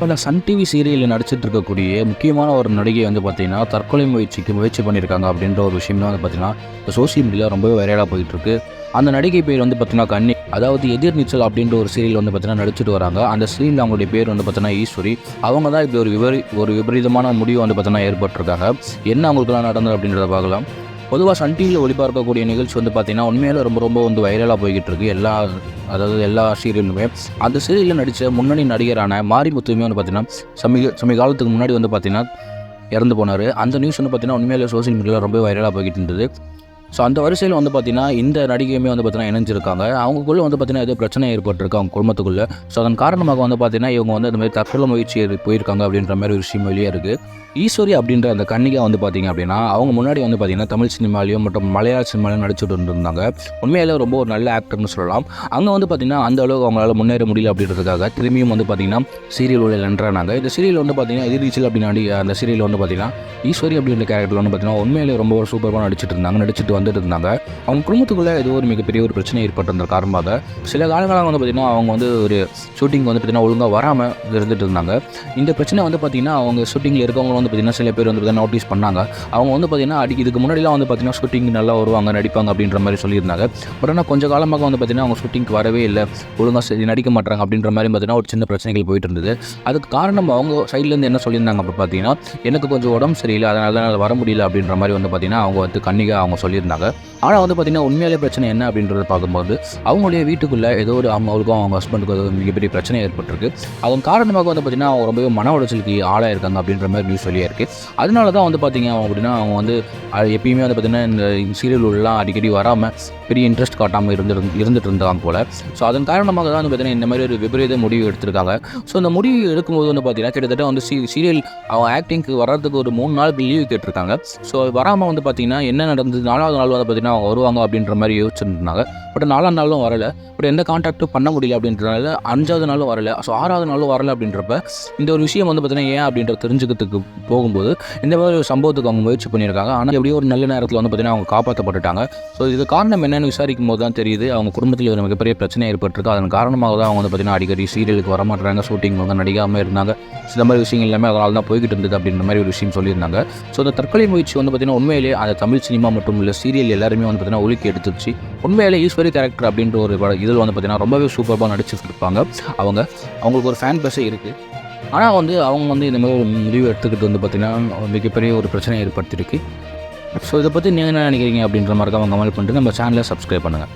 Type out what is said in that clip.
பல Sun TV சீரியலில் நடிச்சிட்டு இருக்கக்கூடிய முக்கியமான ஒரு நடிகை வந்து பார்த்தீங்கன்னா தற்கொலை முயற்சி பண்ணியிருக்காங்க அப்படின்ற ஒரு விஷயம் தான் வந்து பார்த்தீங்கன்னா இப்போ சோசியல் மீடியாவில் ரொம்பவே வைரலாக போயிட்டு இருக்கு. அந்த நடிகை பேர் வந்து பார்த்தீங்கன்னா கன்னி, அதாவது எதிர்நீச்சல் அப்படின்ற ஒரு சீரியல் வந்து பார்த்தீங்கன்னா நடிச்சிட்டு வராங்க. அந்த சீரியல் அவங்களுடைய பேர் வந்து பார்த்தீங்கன்னா ஈஸ்வரி. அவங்க தான் இப்படி ஒரு விபரீதமான முடிவு வந்து பார்த்தீங்கன்னா ஏற்பட்டிருக்காங்க. என்ன அவங்களுக்குலாம் நடந்தது அப்படின்றத பார்க்கலாம். பொதுவாக சன் டிவியில் ஒளிபரப்பக்கூடிய நிகழ்ச்சி வந்து பார்த்திங்கன்னா உண்மையில ரொம்ப ரொம்ப வந்து வைரலாக போய்கிட்டு இருக்கு. எல்லா சீரியலுமே அந்த சீரியலில் நடித்த முன்னணி நடிகரான மாரிமுத்துவுமே வந்து பார்த்திங்கன்னா சமீபகாலத்துக்கு முன்னாடி வந்து பார்த்திங்கன்னா இறந்து போனார். அந்த நியூஸ் வந்து பார்த்திங்கன்னா உண்மையிலே சோசியல் மீடியாவில் ரொம்ப வைரலாக போய்கிட்டு இருந்தது. ஸோ அந்த வரிசையில் வந்து பார்த்திங்கன்னா இந்த நடிகையுமே வந்து பார்த்திங்கன்னா இணைஞ்சிருக்காங்க. அவங்களுக்குள்ளே வந்து பார்த்திங்கன்னா ஏதோ பிரச்சனை ஏற்பட்டிருக்கு அவங்க குடும்பத்துக்குள்ளே. ஸோ அதன் காரணமாக வந்து பார்த்திங்கன்னா இவங்க வந்து இந்த மாதிரி தற்கொலை முயற்சி போயிருக்காங்க அப்படின்ற மாதிரி ஒரு விஷயம் வெளியே இருக்குது. ஈஸ்வரி அப்படின்ற அந்த கன்னிகா வந்து பார்த்திங்க அப்படின்னா அவங்க முன்னாடி வந்து பார்த்திங்கன்னா தமிழ் சினிமாலையும் மற்றும் மலையாள சினிமாலையும் நடிச்சுட்டு இருந்தாங்க. உண்மையிலே ரொம்ப ஒரு நல்ல ஆக்டர்னு சொல்லலாம். அங்கே வந்து பார்த்திங்கன்னா அந்த அளவுக்கு அவங்களால முன்னேற முடியல அப்படின்றதுக்காக திரும்பியும் வந்து பார்த்திங்கன்னா சீரியல் உள்ள என்றாங்க. இந்த சீரியல் வந்து பார்த்திங்கன்னா எதிர்நீச்சல் அப்படின்னு அந்த சீரியல் வந்து பார்த்திங்கன்னா ஈஸ்வரி அப்படின்ற கேரக்டர் வந்து பார்த்திங்கன்னா உண்மையிலே ரொம்ப ஒரு சூப்பராக நடிச்சிட்டு வந்துட்டு இருந்தாங்க. அவங்க குடும்பத்துக்குள்ளே ஏதோ ஒரு மிகப்பெரிய ஒரு பிரச்சனை ஏற்பட்டிருந்த காரணமாக சில காலங்களாக வந்து பார்த்திங்கன்னா அவங்க வந்து ஒரு ஷூட்டிங் வந்து பார்த்திங்கன்னா ஒழுங்காக வராமல் இருந்துட்டு இருந்தாங்க. இந்த பிரச்சனை வந்து பார்த்திங்கன்னா அவங்க ஷூட்டிங்கில் இருக்கவங்க வந்து பார்த்திங்கன்னா சில பேர் வந்து நோட்டீஸ் பண்ணாங்க. அவங்க வந்து பார்த்திங்கன்னா இதுக்கு முன்னாடிலாம் வந்து பார்த்திங்கன்னா ஷூட்டிங் நல்லா வருவாங்க நடிப்பாங்க அப்படின்ற மாதிரி சொல்லியிருந்தாங்க. பட் ஆனால் கொஞ்சம் காலமாக வந்து பார்த்திங்கன்னா அவங்க ஷூட்டிங்க்கு வரவே இல்லை, ஒழுங்காக நடிக்க மாட்டாங்க அப்படின்ற மாதிரி பார்த்திங்கன்னா ஒரு சின்ன பிரச்சனைகள் போயிட்டு இருந்தது. அதுக்கு காரணம் அவங்க சைட்லேருந்து என்ன சொல்லியிருந்தாங்க அப்போ பார்த்திங்கன்னா எனக்கு கொஞ்சம் உடம்பு சரியில்லை, அதனால வர முடியல அப்படின்ற மாதிரி வந்து பார்த்திங்கன்னா அவங்க வந்து கன்னிகா அவங்க சொல்லியிருந்தாங்க. ஆனால் வந்து பார்த்திங்கன்னா உண்மையிலே பிரச்சனை என்ன அப்படின்றத பார்க்கும்போது அவங்களுடைய வீட்டுக்குள்ளே ஏதோ ஒரு அவங்களுக்கும் அவங்க ஹஸ்பண்டுக்கும் ஏதோ மிகப்பெரிய பிரச்சனை ஏற்பட்டிருக்கு. அதன் காரணமாக வந்து பார்த்திங்கன்னா அவங்க ரொம்பவே மன உளைச்சலுக்கு ஆளாயிருக்காங்க அப்படின்ற மாதிரி நியூஸ் வெளியே இருக்குது. அதனால தான் வந்து பார்த்திங்க அப்படின்னா அவங்க வந்து எப்பயுமே வந்து பார்த்திங்கன்னா இந்த சீரியல் உள்ளலாம் அடிக்கடி வராமல் பெரிய இன்ட்ரெஸ்ட் காட்டாமல் இருந்துட்டு இருந்தாங்க போல். ஸோ அதன் காரணமாக தான் வந்து பார்த்திங்கன்னா இந்த மாதிரி ஒரு விபரீத முடிவு எடுத்திருக்காங்க. ஸோ இந்த முடிவு எடுக்கும்போது வந்து பார்த்திங்கன்னா கிட்டத்தட்ட வந்து சீரியல் அவங்க ஆக்டிங்க்கு வர்றதுக்கு ஒரு 3 நாள் லீவு கேட்டிருக்காங்க. ஸோ வராமல் வந்து பார்த்திங்கன்னா என்ன நடந்தது 4வது நாள் வந்து பார்த்திங்கன்னா அவங்க வருவாங்க அப்படின்ற மாதிரி யோசிச்சுருந்தாங்க. பட் 4ஆம் நாளும் வரலை. பட் எந்த கான்டாக்டும் பண்ண முடியல அப்படின்றனால 5வது நாளும் வரலை. ஸோ 6வது நாளும் வரலை அப்படின்றப்ப இந்த ஒரு விஷயம் வந்து பார்த்திங்கன்னா ஏன் அப்படின்ற தெரிஞ்சுக்கிறதுக்கு போகும்போது இந்த மாதிரி ஒரு சம்பவத்துக்கு அவங்க முயற்சி பண்ணியிருக்காங்க. ஆனால் எப்படியோ ஒரு நல்ல நேரத்தில் வந்து பார்த்திங்கன்னா அவங்க காப்பாற்றப்பட்டுட்டாங்க. ஸோ இது காரணம் என்னென்னு விசாரிக்கும் போது தான் தெரியுது அவங்க குடும்பத்தில் ஒரு மிகப்பெரிய பிரச்சனை ஏற்பட்டிருக்கு. அதன் காரணமாக தான் அவங்க வந்து பார்த்திங்கன்னா அடிக்கடி சீரியலுக்கு வரமாட்டாங்க, ஷூட்டிங் வந்து நடிக்காமல் இருந்தாங்க. இந்த மாதிரி விஷயங்கள் எல்லாமே அதனால தான் போய்கிட்டு இருந்தது அப்படின்ற மாதிரி ஒரு விஷயம் சொல்லியிருந்தாங்க. ஸோ அந்த தற்கொலை முயற்சி வந்து பார்த்திங்கன்னா உண்மையிலேயே அந்த தமிழ் சினிமா மற்றும் இல்லை சீரியல் எல்லாருமே வந்து பார்த்திங்கன்னா ஒழுக்கி எடுத்துருச்சு. உண்மையிலே ஈஸ்வரி கேரக்டர் அப்படின்ற ஒரு இதில் வந்து பார்த்திங்கன்னா ரொம்பவே சூப்பராக நடிச்சிருப்பாங்க. அவங்களுக்கு ஒரு ஃபேன் பேஸே இருக்குது. ஆனால் வந்து அவங்க வந்து இந்த மாதிரி ஒரு முடிவு எடுத்துக்கிட்டு வந்து பார்த்திங்கன்னா மிகப்பெரிய ஒரு பிரச்சனை ஏற்படுத்தியிருக்கு. ஸோ இதை பற்றி நீங்கள் என்ன நினைக்கிறீங்க அப்படின்ற மாதிரி அவங்க கமெண்ட் பண்ணிட்டு நம்ம சேனலை சப்ஸ்கிரைப் பண்ணுங்கள்.